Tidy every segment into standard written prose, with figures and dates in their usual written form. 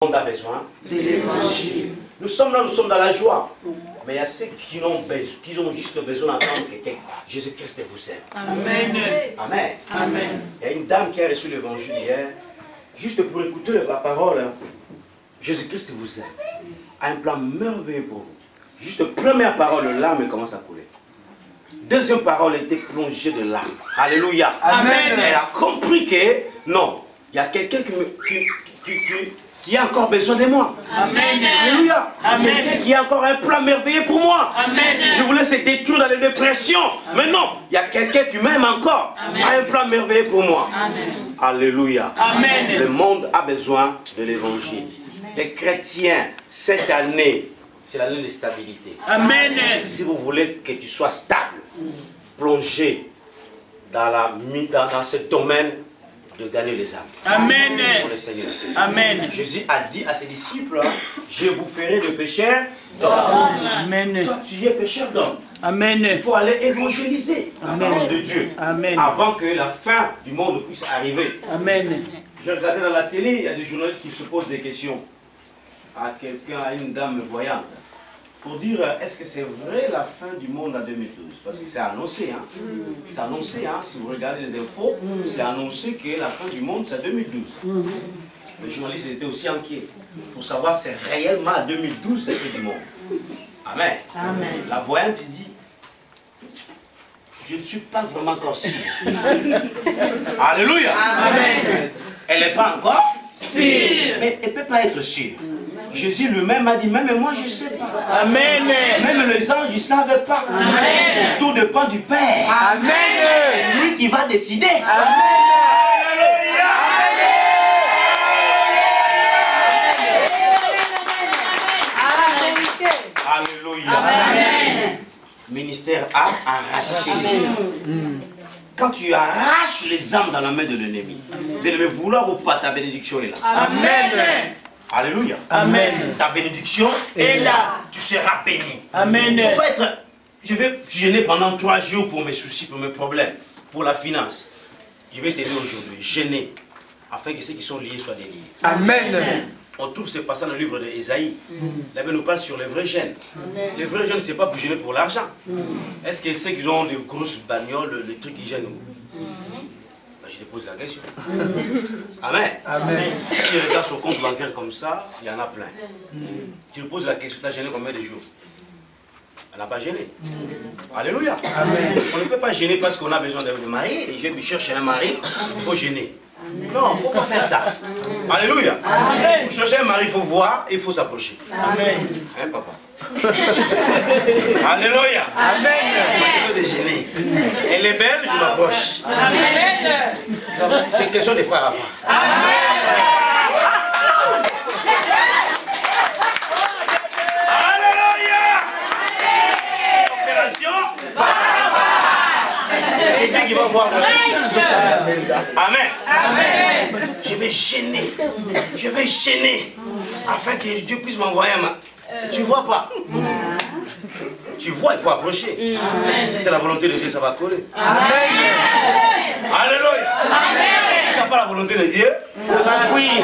Le monde a besoin de l'évangile. Nous sommes là, nous sommes dans la joie. Mais il y a ceux qui ont juste besoin d'entendre que Jésus-Christ vous aime. Amen. Amen. Amen. Il y a une dame qui a reçu l'évangile hier, juste pour écouter la parole. Jésus-Christ vous aime. A un plan merveilleux pour vous. Juste première parole, le larmes commence à couler. Deuxième parole était plongée de larmes. Alléluia. Amen. Elle a compris que non, il y a quelqu'un qui a encore besoin de moi. Amen. Alléluia. Amen. Qui a encore un plan merveilleux pour moi. Amen. Je voulais se détruire dans les dépressions. Mais non, il y a quelqu'un qui m'aime encore. A un plan merveilleux pour moi. Amen. Alléluia. Amen. Le monde a besoin de l'évangile. Les chrétiens, cette année, c'est l'année de stabilité. Amen. Si vous voulez que tu sois stable, plongé dans ce domaine de gagner les âmes. Amen. Pour le Seigneur. Amen. Jésus a dit à ses disciples, je vous ferai de pécheurs d'hommes. Amen. Toi, tu es pécheur d'hommes. Amen. Il faut aller évangéliser la parole de Dieu. Amen. Avant que la fin du monde puisse arriver. Amen. Je regardais dans la télé, il y a des journalistes qui se posent des questions à quelqu'un, à une dame voyante, pour dire est-ce que c'est vrai la fin du monde en 2012? Parce que c'est annoncé, hein. C'est annoncé, hein. Si vous regardez les infos, c'est annoncé que la fin du monde c'est en 2012. Les journalistes étaient aussi inquiets pour savoir si c'est réellement en 2012 la fin du monde. Amen. Amen. La voyante dit, je ne suis pas vraiment encore sûr. Alléluia. Amen. Elle n'est pas encore sûre. Mais elle ne peut pas être sûre. Jésus lui-même a dit, même moi je ne sais pas. Amen. Même les anges ne savaient pas. Amen. Tout dépend du Père. Amen. C'est lui qui va décider. Amen. Alléluia. Amen. Ministère a arraché les âmes. Quand tu arraches les âmes dans la main de l'ennemi, de vouloir ou pas, ta bénédiction est là. Amen. Alléluia. Amen. Ta bénédiction est là. Tu seras béni. Amen. Il ne faut pas être... Je vais gêner pendant 3 jours pour mes soucis, pour mes problèmes, pour la finance. Je vais t'aider aujourd'hui, gêner, afin que ceux qui sont liés soient déliés. Amen. On trouve ce passage dans le livre d'Ésaïe. Là, il nous parle sur les vrais jeunes. Les vrais jeunes, ce n'est pas pour gêner pour l'argent. Est-ce que ceux qui ont des grosses bagnoles, les trucs qui gênent je te pose la question. Amen. Amen. Si tu regardes son compte bancaire comme ça, il y en a plein. Tu lui poses la question, tu as gêné combien de jours? Elle n'a pas gêné. Alléluia. Amen. On ne peut pas gêner parce qu'on a besoin de mari. Et je vais chercher un mari, il faut gêner. Non, il ne faut pas faire ça. Alléluia. Amen. Pour chercher un mari, il faut voir et il faut s'approcher. Amen. Hein, papa? Alléluia. Amen. C'est question de gêner. Elle est belle, je m'approche. Amen. C'est question de faire la face. Amen. C'est Dieu qui va voir mon Amen. Amen. Je vais gêner afin que Dieu puisse m'envoyer un main. Tu vois pas? Tu vois, il faut approcher. Amen. Si c'est la volonté de Dieu, ça va coller. Amen. Alléluia. Amen. Si ce n'est pas la volonté de Dieu, ça va couiller.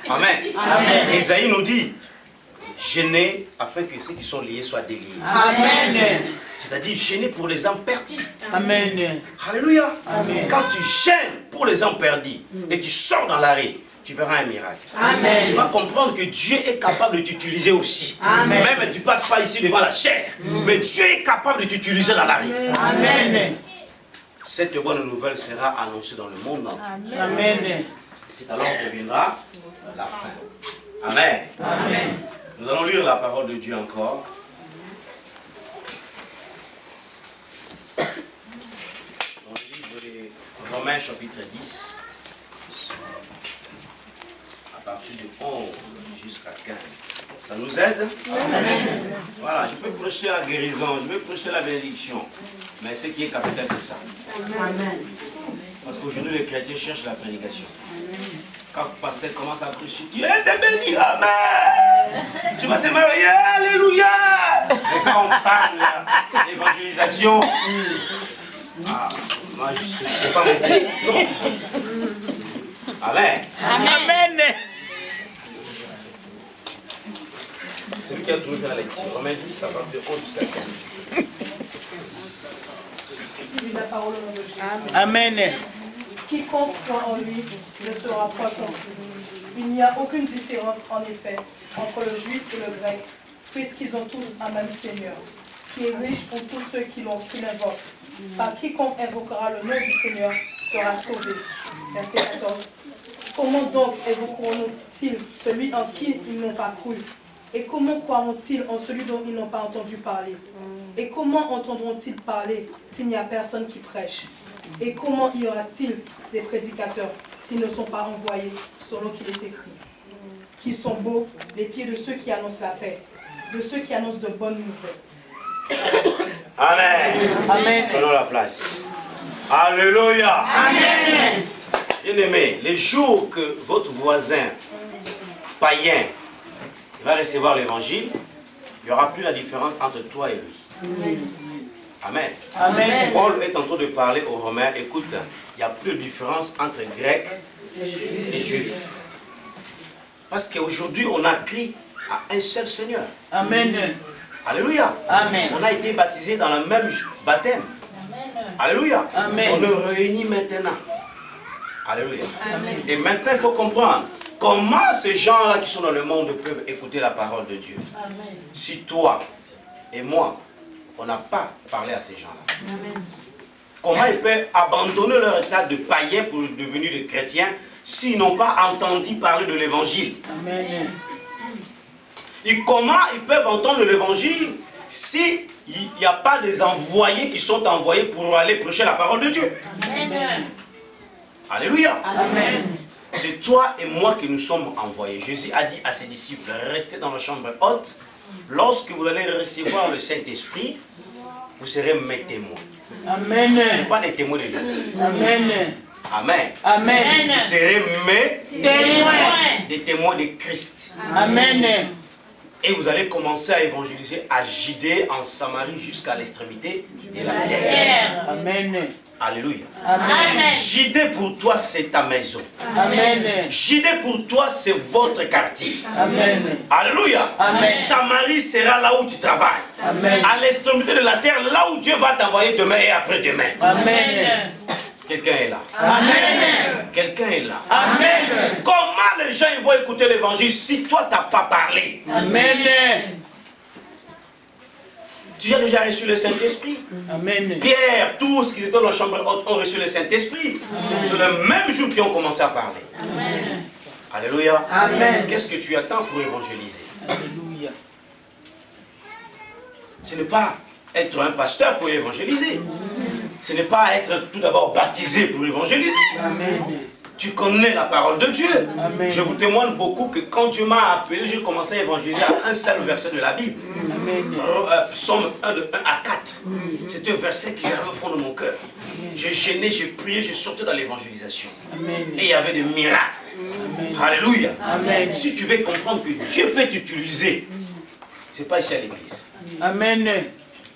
Amen. Amen. Ésaïe nous dit, gêner afin que ceux qui sont liés soient déliés. Amen. C'est-à-dire gêner pour les âmes perdues. Amen. Alléluia. Amen. Quand tu gênes pour les âmes perdues et tu sors dans l'arrêt, tu verras un miracle. Amen. Tu vas comprendre que Dieu est capable de t'utiliser aussi. Amen. Même tu ne passes pas ici devant la chair, mais Dieu est capable de t'utiliser dans l'arrêt. Amen. Cette bonne nouvelle sera annoncée dans le monde entier. Amen. Et alors viendra la fin. Amen. Amen. Nous allons lire la parole de Dieu encore. Dans le livre de Romains chapitre 10, à partir du 11 jusqu'à 15. Ça nous aide? Amen. Voilà, je peux prêcher la guérison, je peux prêcher la bénédiction. Mais ce qui est capital, c'est ça. Amen. Parce qu'aujourd'hui, les chrétiens cherchent la prédication. Quand le pasteur commence à prêcher, tu es béni, amen. Tu vas se marier, alléluia. Et quand on parle de l'évangélisation, moi je ne sais pas mon truc. Non. Amen. Amen. qui a toujours fait la lecture. Romains 10, à partir de 11 jusqu'à 15. La parole au nom de Jésus. Amen. Quiconque croit en lui ne sera point confus. Il n'y a aucune différence, en effet, entre le juif et le grec, puisqu'ils ont tous un même Seigneur, qui est riche pour tous ceux qui l'invoquent. Par quiconque invoquera le nom du Seigneur sera sauvé. Verset 14. Comment donc invoqueront-ils celui en qui ils n'ont pas cru? Et comment croiront-ils en celui dont ils n'ont pas entendu parler? Et comment entendront-ils parler s'il n'y a personne qui prêche? Et comment y aura-t-il des prédicateurs s'ils ne sont pas envoyés selon qu'il est écrit? Qui sont beaux les pieds de ceux qui annoncent la paix, de ceux qui annoncent de bonnes nouvelles. Amen. Amen. Prenons la place. Alléluia. Amen. Bien-aimés, les jours que votre voisin païen va recevoir l'évangile, il n'y aura plus la différence entre toi et lui. Amen. Amen. Paul est en train de parler aux Romains. Écoute, il n'y a plus de différence entre Grecs et Juifs. Parce qu'aujourd'hui, on a crié à un seul Seigneur. Amen. Alléluia. Amen. On a été baptisés dans le même baptême. Alléluia. Amen. On nous réunit maintenant. Alléluia. Amen. Et maintenant, il faut comprendre comment ces gens-là qui sont dans le monde peuvent écouter la parole de Dieu. Amen. Si toi et moi, on n'a pas parlé à ces gens-là. Comment ils peuvent abandonner leur état de païens pour devenir des chrétiens s'ils n'ont pas entendu parler de l'évangile? Amen. Et comment ils peuvent entendre l'évangile s'il n'y a pas des envoyés qui sont envoyés pour aller prêcher la parole de Dieu? Amen. Alléluia. Amen. C'est toi et moi qui nous sommes envoyés. Jésus a dit à ses disciples, restez dans la chambre haute. Lorsque vous allez recevoir le Saint-Esprit, vous serez mes témoins. Amen. Ce n'est pas des témoins de Jésus. Amen. Amen. Amen. Vous serez mes Témoins. des témoins de Christ. Amen. Et vous allez commencer à évangéliser à Judée, en Samarie, jusqu'à l'extrémité de la terre. Amen. Alléluia. Amen. Judée pour toi, c'est ta maison. Amen. Judée pour toi, c'est votre quartier. Amen. Alléluia. Amen. Samarie sera là où tu travailles. Amen. À l'extrémité de la terre, là où Dieu va t'envoyer demain et après-demain. Amen. Quelqu'un est là. Amen. Quelqu'un est là. Amen. Comment les gens ils vont écouter l'évangile si toi tu n'as pas parlé? Amen. Tu as déjà reçu le Saint-Esprit. Amen. Pierre, tous qui étaient dans la chambre haute ont reçu le Saint-Esprit. C'est le même jour qu'ils ont commencé à parler. Amen. Alléluia. Amen. Qu'est-ce que tu attends pour évangéliser? Alléluia. Ce n'est pas être un pasteur pour évangéliser. Ce n'est pas être tout d'abord baptisé pour évangéliser. Amen. Tu connais la parole de Dieu. Amen. Je vous témoigne beaucoup que quand Dieu m'a appelé, j'ai commencé à évangéliser à un seul verset de la Bible. Amen. Psaume 1 de 1 à 4. C'était un verset qui est au fond de mon cœur. J'ai gêné, j'ai prié, j'ai sorti dans l'évangélisation. Et il y avait des miracles. Amen. Alléluia. Amen. Si tu veux comprendre que Dieu peut t'utiliser, ce n'est pas ici à l'église. Amen.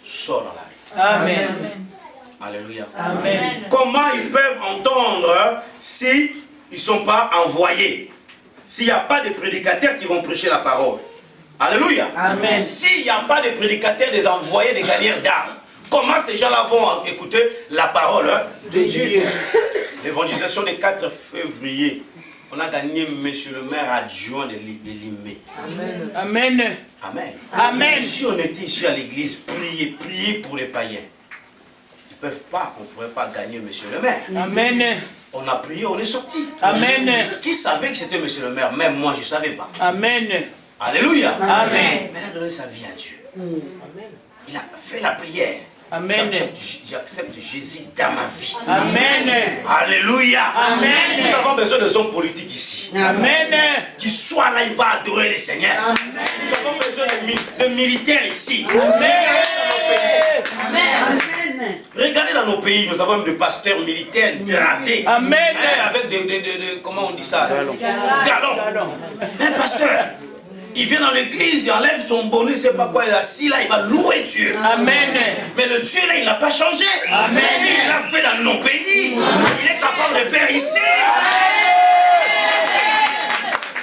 Sors dans la rue. Amen. Alléluia. Amen. Comment ils peuvent entendre s'ils ne sont pas envoyés? S'il n'y a pas de prédicateurs qui vont prêcher la parole. Alléluia. Amen. S'il n'y a pas de prédicateurs, des envoyés, des gagnants d'âmes, comment ces gens-là vont écouter la parole de Dieu? L'évangélisation du 4 février, on a gagné monsieur le maire adjoint de Limé. Amen. Amen. Amen. Amen. Si on était ici à l'église, prier pour les païens. Ils ne peuvent pas, on ne pourrait pas gagner monsieur le maire. Amen. On a prié, on est sorti. Amen. Qui savait que c'était monsieur le maire? Même moi, je ne savais pas. Amen. Alléluia. Amen. Mais il a donné sa vie à Dieu. Il a fait la prière. Amen. J'accepte Jésus dans ma vie. Amen. Alléluia. Amen. Nous avons besoin des hommes politiques ici. Amen. Qui soient là, il va adorer le Seigneur. Nous avons besoin de militaires ici. Amen. Regardez dans nos pays, nous avons même des pasteurs militaires gradés. Amen. Avec comment on dit ça? Galons. Un pasteur, il vient dans l'église, il enlève son bonnet, c'est pas quoi, il est assis là, il va louer Dieu. Amen. Mais le Dieu là, il n'a pas changé. Amen. Il l'a fait dans nos pays. Il est capable de faire ici.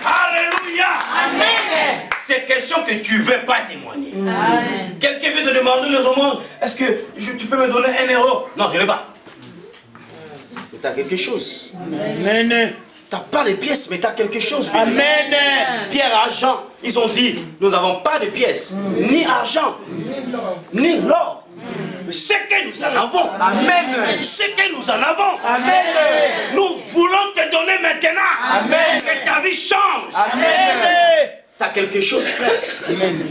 Alléluia. Amen. c'est question que tu ne veux pas témoigner. Quelqu'un vient te demander les aumônes, est-ce que tu peux me donner 1 euro? Non, je n'ai pas. Mais tu as quelque chose. Amen. Tu n'as pas de pièces, mais tu as quelque chose. Amen. Pierre et Jean, ils ont dit, nous n'avons pas de pièces, ni argent, ni l'or. Mais ce que nous en avons, amen. Ce que nous en avons, amen. Nous voulons te donner maintenant. Amen. Que ta vie change. Amen. Tu as quelque chose, frère. Amen.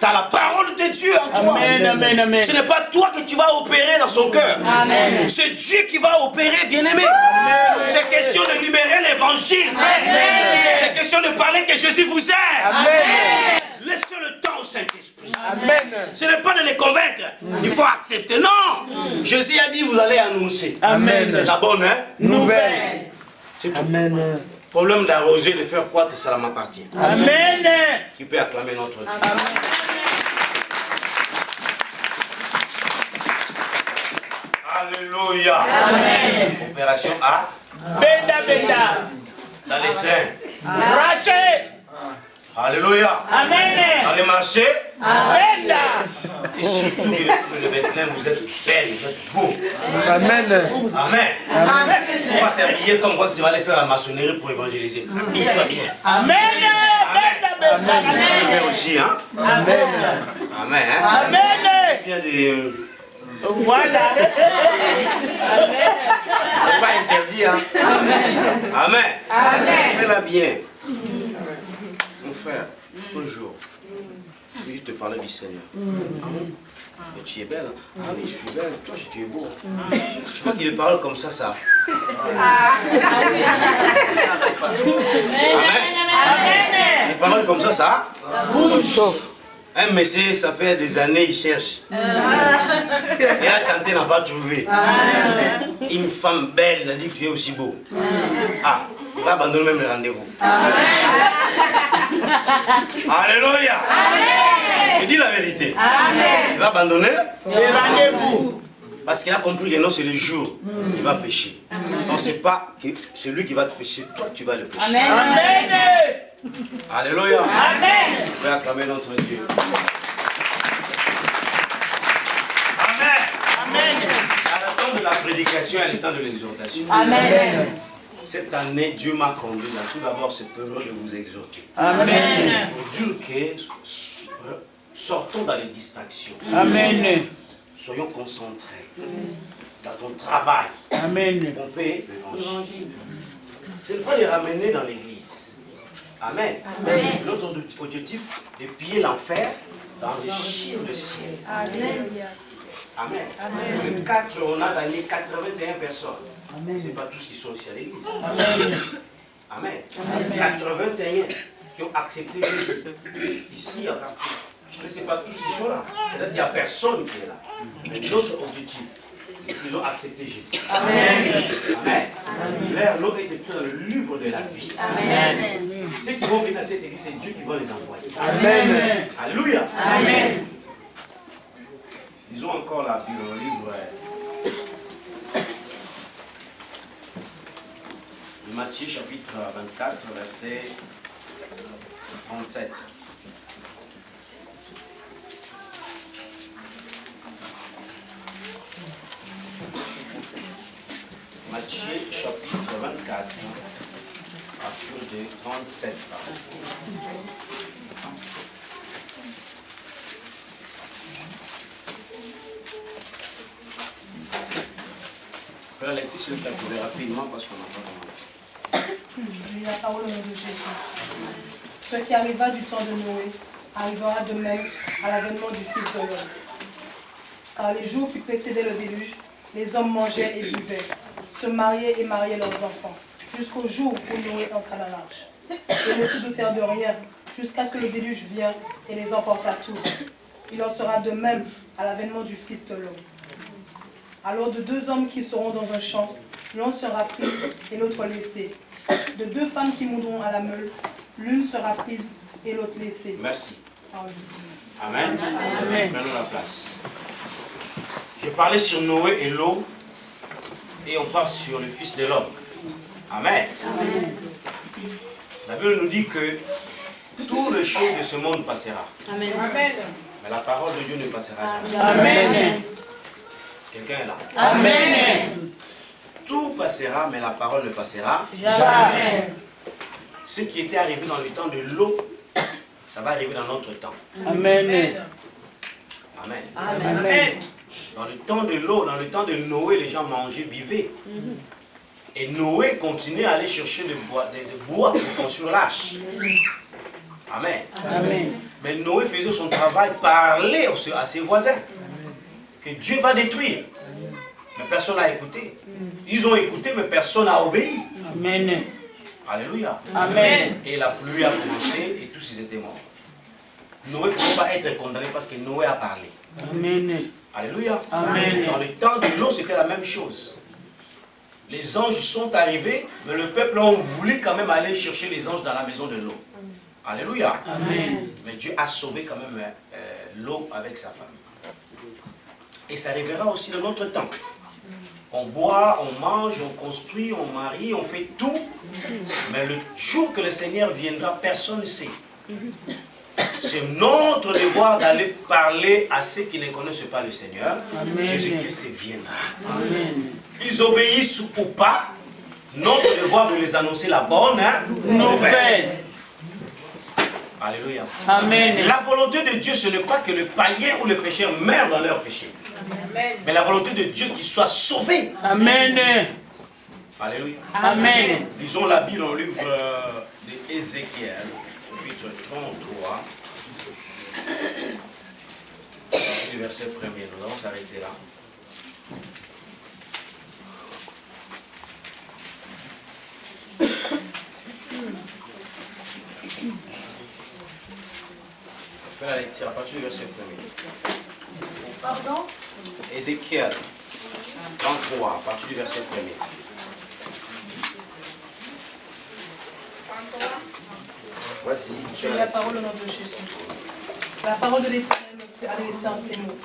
Tu as la parole de Dieu en toi. Amen, amen, amen. Ce n'est pas toi que tu vas opérer dans son cœur. C'est Dieu qui va opérer, bien-aimé. C'est question de libérer l'évangile. C'est question de parler que Jésus vous aime. Laissez le temps au Saint-Esprit. Ce n'est pas de les convaincre. Il faut accepter. Non. Jésus a dit, vous allez annoncer. Amen. La bonne nouvelle. C'est tout. Amen. Problème d'arroser, de faire quoi, que ça m'appartient. Amen. Qui peut acclamer notre Dieu. Amen. Alléluia. Amen. Opération A. Benda, benda. Dans les trains. Raché. Alléluia. Amen. Dans les marchés. Benda. Et surtout que le Bethléem, vous êtes belles, vous êtes beaux. Amen. Amen. Amen. Il ne faut pas s'habiller comme quoi tu vas aller faire la maçonnerie pour évangéliser. Habille-toi bien. Amen. Amen. Vous le faire aussi, hein? Amen. Amen. Amen. Bien de... Voilà. C'est pas interdit, hein? Amen. Amen. Fais-la bien. Mon frère, un jour, je te parlais du Seigneur. Mais tu es belle. Hein? Ah oui, je suis belle. Toi, tu es beau. Je vois qu'il me parle comme ça, ça. Amen. Il parle comme ça. Bouge. Un monsieur, ça fait des années, il cherche. Et la tante n'a pas trouvé. Une femme belle, il a dit que tu es aussi beau. Ah, il va abandonner même le rendez-vous. Alléluia. Je dis la vérité. Il va abandonner le rendez-vous. Parce qu'il a compris que non, c'est le jour. Il va pécher. Non, c'est pas que c'est lui qui va te pécher, toi tu vas le pécher. Amen. Alléluia. Amen. On va acclamer notre Dieu. Amen. Amen. À la temps de la prédication et à l'état de l'exhortation. Amen. Cette année, Dieu m'a conduit à tout d'abord cette période de vous exhorter. Amen. Pour dire que sortons dans les distractions. Amen. Soyons concentrés dans ton travail. Amen. On paie l'évangile. Ce n'est pas les ramener dans l'église. Amen. Amen. Notre objectif, c'est de piller l'enfer, d'enrichir le ciel. Amen. Amen. Amen. Le 4, on a gagné 81 personnes. Ce n'est pas tous qui sont ici à l'église. Amen. Amen. Amen. 81 qui ont accepté Jésus. Ici, en Afrique. Mais ce n'est pas tous qui sont là. C'est-à-dire qu'il n'y a personne qui est là. Mais notre objectif, ils ont accepté Jésus. Amen. Amen. L'autre est écrit dans le livre de la vie. Amen. Ceux qui vont venir à cette église, c'est Dieu qui va les envoyer. Amen. Alléluia. Amen. Ils ont encore la Bible, le livre de Matthieu chapitre 24, verset 37. Matthieu chapitre 24, à partir de 37. Fais la lecture sur le calcul rapidement parce qu'on n'a pas de mal. Je lis la parole au nom de Jésus. Ce qui arriva du temps de Noé arrivera de même à l'avènement du Fils de l'homme. Car les jours qui précédaient le déluge, les hommes mangeaient et buvaient, se mariaient et mariaient leurs enfants, jusqu'au jour où Noé entra dans l'arche. Ils ne se doutèrent de rien, jusqu'à ce que le déluge vienne et les emporta tous. Il en sera de même à l'avènement du Fils de l'homme. Alors de deux hommes qui seront dans un champ, l'un sera pris et l'autre laissé. De deux femmes qui mourront à la meule, l'une sera prise et l'autre laissée. Merci. Amen. Amen. Prenons la place. Je parlais sur Noé et l'eau, et on parle sur le Fils de l'homme. Amen. Amen. La Bible nous dit que Toutes les choses de ce monde passera. Amen. Mais la parole de Dieu ne passera jamais. Amen. Quelqu'un est là. Amen. Tout passera, mais la parole ne passera Jamais. Ce qui était arrivé dans le temps de l'eau, ça va arriver dans notre temps. Amen. Amen. Amen. Dans le temps de l'eau, dans le temps de Noé, les gens mangeaient, vivaient. Et Noé continuait à aller chercher des bois pour construire l'arche. Amen. Amen. Mais Noé faisait son travail, parlait à ses voisins que Dieu va détruire. Mais personne n'a écouté. Ils ont écouté, mais personne n'a obéi. Amen. Alléluia. Amen. Et la pluie a commencé et tous ils étaient morts. Noé ne pouvait pas être condamné parce que Noé a parlé. Amen. Alléluia. Amen. Dans le temps de l'eau, c'était la même chose. Les anges sont arrivés, mais le peuple a voulu quand même aller chercher les anges dans la maison de l'eau. Alléluia. Amen. Mais Dieu a sauvé quand même l'eau avec sa famille. Et ça arrivera aussi dans notre temps. On boit, on mange, on construit, on marie, on fait tout. Mais le jour que le Seigneur viendra, personne ne sait. C'est notre devoir d'aller parler à ceux qui ne connaissent pas le Seigneur. Jésus-Christ viendra. Amen. Ils obéissent ou pas. Notre devoir de les annoncer la bonne nouvelle. Alléluia. Amen. La volonté de Dieu, ce n'est pas que le païen ou le pécheur meurent dans leur péché. Mais la volonté de Dieu qu'ils soient sauvés. Amen. Alléluia. Amen. Lisons la Bible dans le livre d'Ézéchiel, chapitre 33. Le verset 1er, nous allons s'arrêter là. On fait la lecture à partir du verset 1er. Pardon? Ézéchiel 33, à partir du verset 1er. Voici. J'ai la parole au nom de Jésus. La parole de l'Éternel me fait adresser en ces mots.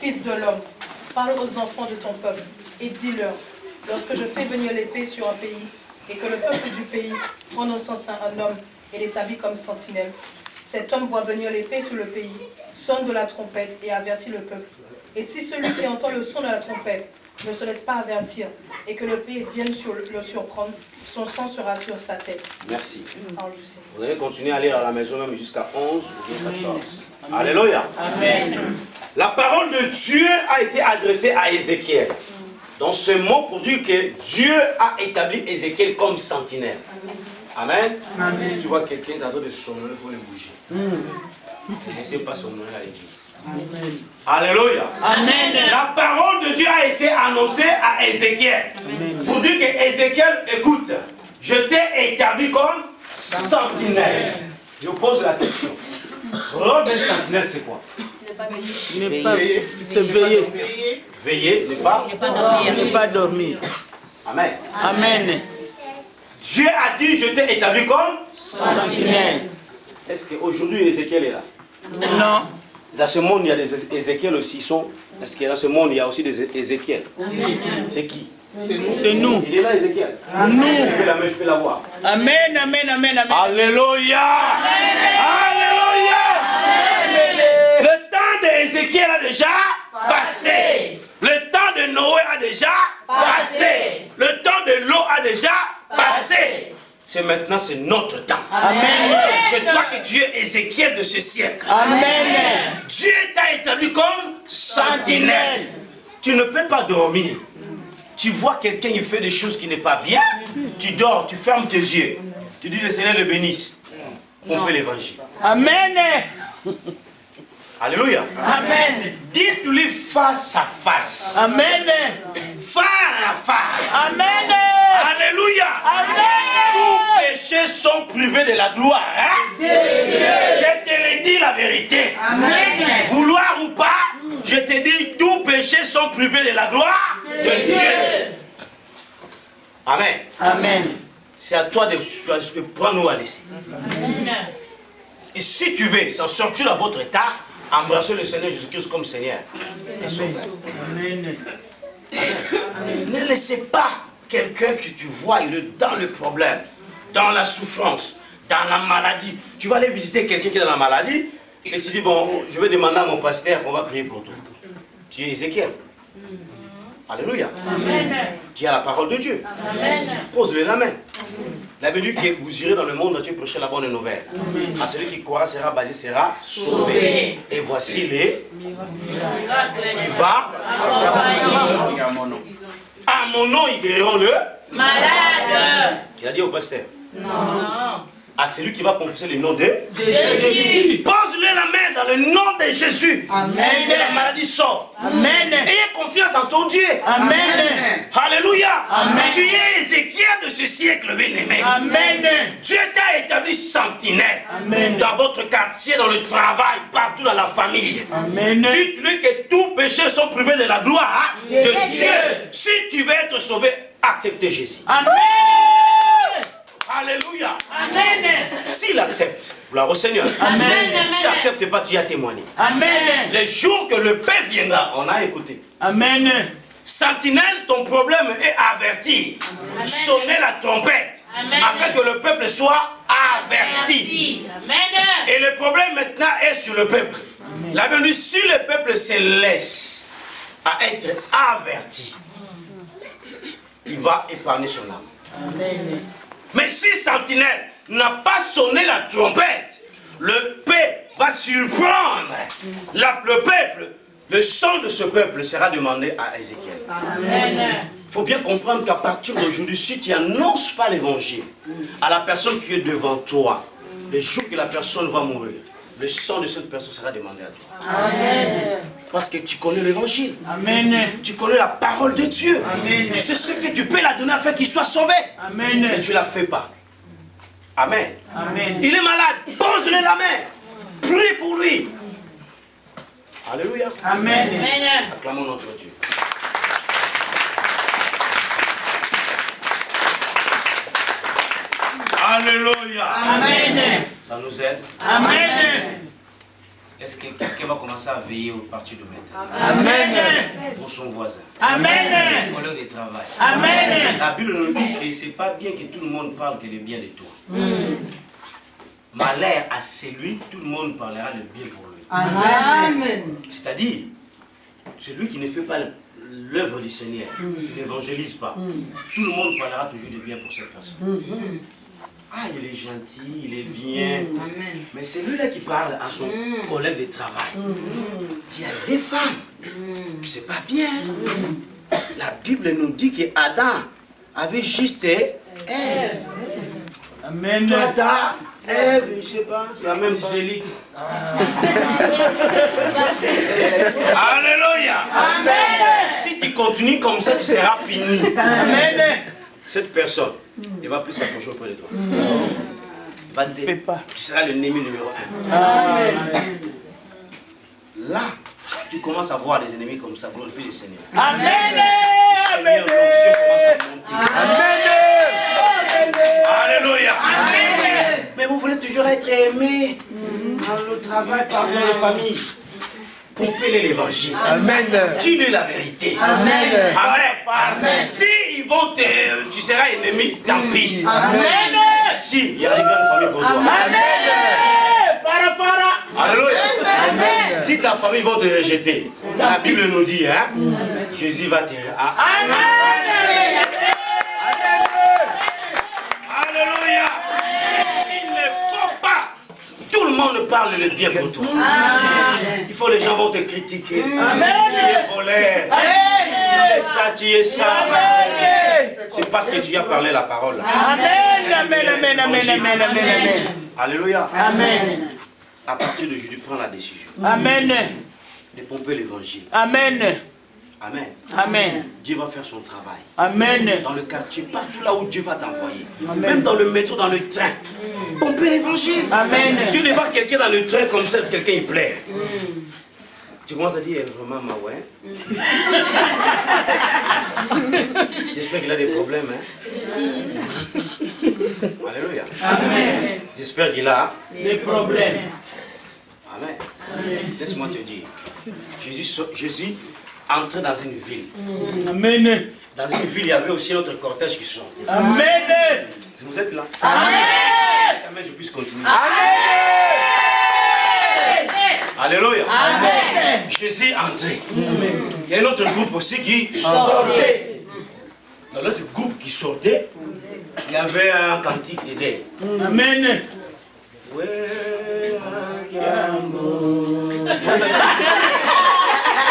Fils de l'homme, parle aux enfants de ton peuple et dis-leur, lorsque je fais venir l'épée sur un pays et que le peuple du pays prend dans son sein un homme et l'établit comme sentinelle, cet homme voit venir l'épée sur le pays, sonne de la trompette et avertit le peuple. Et si celui qui entend le son de la trompette ne se laisse pas avertir et que le pays vienne le surprendre, son sang sera sur sa tête. Merci. Parle du Seigneur. Vous allez continuer à lire à la maison même jusqu'à 11 ou 14. Alléluia. Amen. La parole de Dieu a été adressée à Ézéchiel. Dans ce mot pour dire que Dieu a établi Ézéchiel comme sentinelle. Amen. Amen. Si tu vois quelqu'un en train de somnoler, il faut le bouger. Ne laissez pas somnoler à l'église. Amen. Alléluia. Amen. La parole de Dieu a été annoncée à Ézéchiel. Pour dire que Ézéchiel, écoute, je t'ai établi comme sentinelle. Je pose la question. Le rôle d'un sentinelle, c'est quoi? Ne pas se veiller. Veiller, ne pas dormir. Ne pas dormir. Amen. Amen. Dieu a dit, je t'ai établi comme Sentinelle. Est-ce qu'aujourd'hui Ézéchiel est là? Non. Dans ce monde, il y a des Ézéchiel aussi. Est-ce que dans ce monde, il y a aussi des Ézéchiel? C'est qui? C'est nous. Il est là, Ézéchiel. Nous. Je peux la voir. Amen, amen, amen, amen. Alléluia. Alléluia. Le temps d'Ézéchiel a déjà passé. Le temps de Noé a déjà passé. Le temps de l'eau a déjà passé. C'est maintenant, c'est notre temps. Amen. C'est toi que tu es Ézéchiel de ce siècle. Amen. Dieu t'a établi comme sentinelle. Tu ne peux pas dormir. Tu vois quelqu'un qui fait des choses qui n'est pas bien. Tu dors, tu fermes tes yeux. Tu dis le Seigneur le bénisse. On peut l'évangile. Amen. Alléluia. Amen. Dites-lui face à face. Amen. Phare à phare. Amen. Alléluia. Amen. Tous péchés sont privés de la gloire. Hein? Je te l'ai dit la vérité. Amen. Vouloir ou pas, je te dis, tous péchés sont privés de la gloire de Dieu. Amen. Amen. C'est à toi de choisir, de prendre ou à laisser. Et si tu veux s'en sortir dans votre état, embrasser le Seigneur Jésus-Christ comme Seigneur. Amen. Ne laissez pas quelqu'un que tu vois, il est dans le problème, dans la souffrance, dans la maladie. Tu vas aller visiter quelqu'un qui est dans la maladie et tu dis, bon, je vais demander à mon pasteur qu'on va prier pour toi. Tu es Ézéchiel. Alléluia. Amen. Tu as la parole de Dieu. Amen. Pose-le la main. La Bible dit que vous irez dans le monde entier prêcher la bonne nouvelle. À celui qui croira sera baptisé, sera sauvé. Et voici les qui va à mon nom, ils guériront le Malade. Il a dit au pasteur. Non. À celui qui va confesser le nom de Jésus. Pose-le la main dans le nom de Jésus. Amen. Et la maladie sort. Amen. Ayez confiance en ton Dieu. Amen. Alléluia. Amen. Tu es Ézéchiel de ce siècle, bien-aimé. Amen. Dieu t'a établi sentinelle. Amen. Dans votre quartier, dans le travail, partout dans la famille. Amen. Dites-lui que tous péchés sont privés de la gloire de Dieu. Si tu veux être sauvé, accepte Jésus. Amen. Alléluia. Amen. S'il accepte, gloire au Seigneur. Amen. S'il n'accepte pas, tu as témoigné. Amen. Les jours que le Père viendra, on a écouté. Amen. Sentinelle, ton problème est averti. Sonnez la trompette. Amen. Afin que le peuple soit averti. Amen. Et le problème maintenant est sur le peuple. La Bible dit, si le peuple se laisse à être averti, il va épargner son âme. Amen. Mais si Sentinelle n'a pas sonné la trompette, le peuple va surprendre le peuple. Le sang de ce peuple sera demandé à Ézéchiel. Il faut bien comprendre qu'à partir d'aujourd'hui, si tu n'annonces pas l'évangile à la personne qui est devant toi, le jour que la personne va mourir, le sang de cette personne sera demandé à toi. Amen. Parce que tu connais l'évangile. Amen. Tu connais la parole de Dieu. Amen. Tu sais ce que tu peux la donner afin qu'il soit sauvé. Amen. Mais tu ne la fais pas. Amen. Amen. Il est malade. Pose-lui la main. Prie pour lui. Alléluia. Amen. Acclamons notre Dieu. Alléluia. Amen. Ça nous aide. Amen. Est-ce que quelqu'un va commencer à veiller au parti de maintenant? Amen. Pour son voisin. Amen. Collègue de travail. Amen. La Bible nous dit que c'est pas bien que tout le monde parle que le bien de toi. Malheur à celui, tout le monde parlera le bien pour lui. Amen. C'est-à-dire, celui qui ne fait pas l'œuvre du Seigneur, qui n'évangélise pas, tout le monde parlera toujours de bien pour cette personne. Ah, il est gentil, il est bien. Mais c'est lui-là qui parle à son collègue de travail. Tu as des femmes. C'est pas bien. La Bible nous dit que Adam avait juste Ève. Amen. Toi, Adam, Ève, je sais pas, il y a même pas. Angélique. Alléluia. Si tu continues comme ça, tu seras fini. Amen. Cette personne, il va plus s'approcher auprès de toi. Il va te, tu seras l'ennemi numéro 1. Là, tu commences à voir des ennemis comme ça, glorifier le Seigneur. Amen. Le Seigneur, l'onction commence à monter. Alléluia. Mais vous voulez toujours être aimé dans le travail, parmi les familles. Pompez-les l'évangile. Amen. Dis-lui la vérité. Amen. Amen. Si ils vont te, tu seras ennemi, tant pis. Amen. Si il y a des grandes familles pour toi. Amen. Fara fara. Alléluia. Amen. Si ta famille va te rejeter, la Bible nous dit, hein, Jésus va te... Amen. Alléluia. Il ne faut pas. Tout le monde parle le bien pour toi. Il faut les gens vont te critiquer. Amen. Tu es voleur. Tu es ça, tu es ça. C'est parce que tu as parlé la parole. Amen. Amen. Amen. Amen. Amen. Amen. Alléluia. Amen. À partir d'aujourd'hui, prends la décision Amen. de pomper l'évangile. Amen. Amen. Amen. Dieu va faire son travail. Amen. Dans le quartier, partout là où Dieu va t'envoyer. Même dans le métro, dans le train. Pomper l'évangile. Amen. Tu ne vois quelqu'un dans le train comme ça, quelqu'un il plaît. Tu commences à dire, elle est vraiment ma ouais. J'espère qu'il a des problèmes. Hein? Alléluia. Amen. J'espère qu'il a Les problèmes. Amen. Laisse-moi te dire. Jésus entrait dans une ville. Amen. Dans une ville, il y avait aussi notre cortège qui sortait. Amen. Vous êtes là? Amen. jamais je puisse continuer. Amen. Alléluia. Amen. Jésus est entré. Il y a un autre groupe aussi qui sortait. Dans l'autre groupe qui sortait, il y avait un cantique d'Éden. Amen.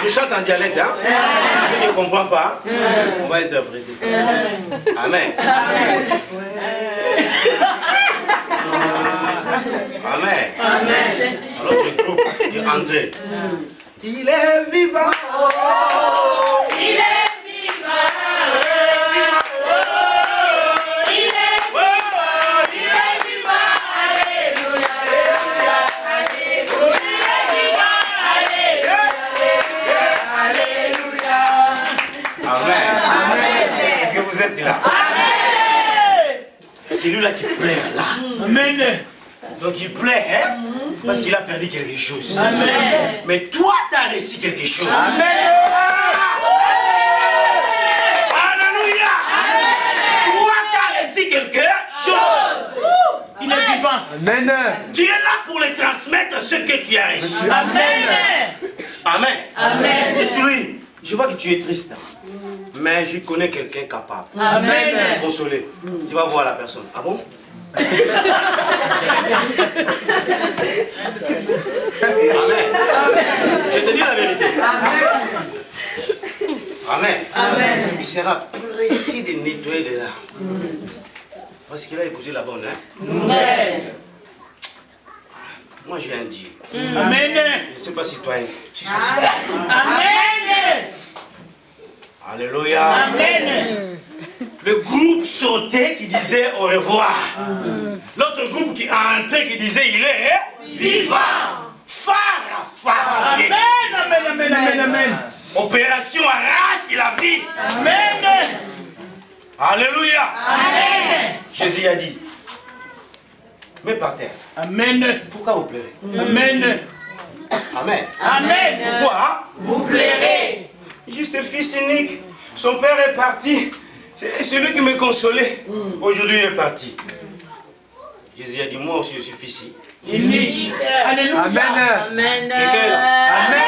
Je chante en dialecte, hein? Si je ne comprends pas, on va interpréter. Amen. Amen. Alors le groupe est entré. Il est vivant. Il est vivant. Est-ce que vous êtes là? C'est lui là qui pleure là. Amen. Donc il pleure hein, parce qu'il a perdu quelque chose. Amen. Mais toi tu as réussi quelque chose. Amen. Alléluia. Toi tu as réussi quelque chose. Il est vivant. Amen. Tu es là pour les transmettre ce que tu as reçu. Amen. Amen. Amen. Dites-lui, je vois que tu es triste. Mais je connais quelqu'un capable Amen. de consoler. Tu vas voir la personne. Ah bon? Amen. Je te dis la vérité. Amen. Il sera pressé de nettoyer de larmes. Parce qu'il a écouté la bonne. Hein? Moi j'ai un Dieu. Amen. Je ne sais pas si toi tu es aussi. Amen. Alléluia. Amen. Le groupe sautait qui disait au revoir. L'autre groupe qui a entré qui disait il est vivant. Phare à phare. Amen. Amen. Amen. Amen. Amen. Opération arrache la vie. Amen. Alléluia. Amen. Jésus a dit, mets par terre. Amen. Pourquoi vous pleurez? Amen. Amen. Amen. Pourquoi? Vous plairez. Juste fils unique. Son père est parti. C'est celui qui me consolait. Aujourd'hui il est parti. Jésus a dit, moi aussi je suis fils Unique. Alléluia. Amen. Amen. Amen.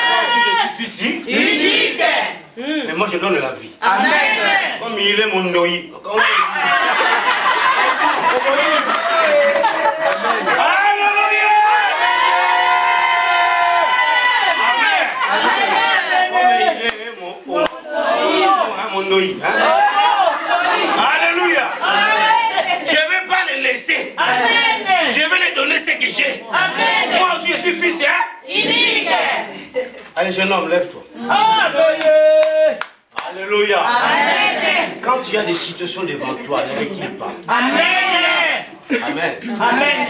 Moi aussi je suis fils Unique. mais moi je donne la vie. Amen. Comme il est mon noï. Alléluia. Amen. Comme il est mon noï. Alléluia. Je ne vais pas les laisser. Amen. Je vais les donner ce que j'ai. Amen. Moi aussi je suis fils. Hein? Unique. Allez jeune homme, lève-toi. Alléluia. Alléluia. Amen. Quand tu as des situations devant toi, ne recule pas. Amen. Amen. Amen.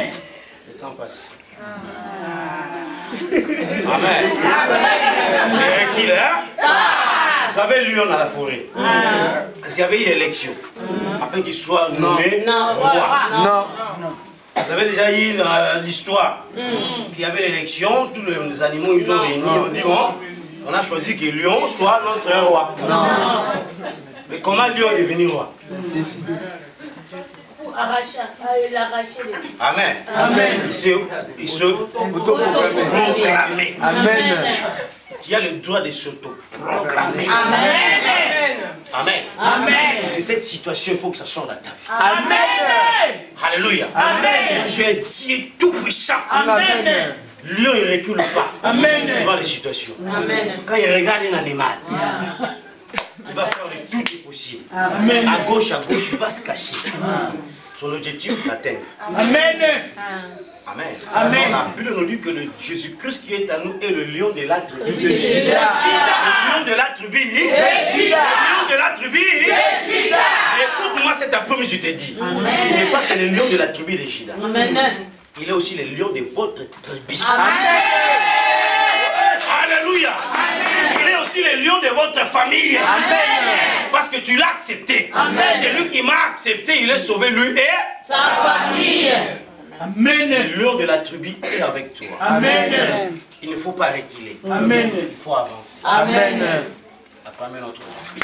Le temps passe. Amen. Ne recule, hein? Vous savez, lion dans la forêt. Parce qu'il y avait une élection. Afin qu'il soit nommé roi. Non. Vous avez déjà eu dans l'histoire qu'il y avait l'élection, tous les animaux ils ont réuni, on dit bon, on a choisi que Lion soit notre roi. Non. Mais comment Lion est devenu roi? Pour l'arracher les... Amen. Amen. Il se proclamait. Amen. Tu as le droit de s'auto-proclamer. Amen. Amen. Amen. Et cette situation, il faut que ça sorte de ta vie. Amen. Alléluia. Amen. J'ai un Dieu tout puissant. Amen. Lion, il ne recule pas Amen. devant les situations. Amen. Quand il regarde un animal, il va faire le tout est possible. Amen. À gauche, il va se cacher. Son objectif est d'atteindre. Amen. Amen. Amen. La Bible nous dit que le Jésus-Christ qui est à nous est le lion de la tribu. Le Juda. lion de la tribu. Le lion de la tribu. Écoute-moi cet après-midi, je te dis. Il n'est pas que le lion de la tribu de Juda. Amen. Il est aussi le lion de votre tribu. Amen. Alléluia. Il est aussi le lion de votre famille. Amen. Parce que tu l'as accepté. C'est lui qui m'a accepté, il est sauvé, lui et Sa famille. Amen. le lion de la tribu est avec toi. Amen. Il ne faut pas reculer. Amen. Il faut avancer. Amen. Acclamez notre Dieu.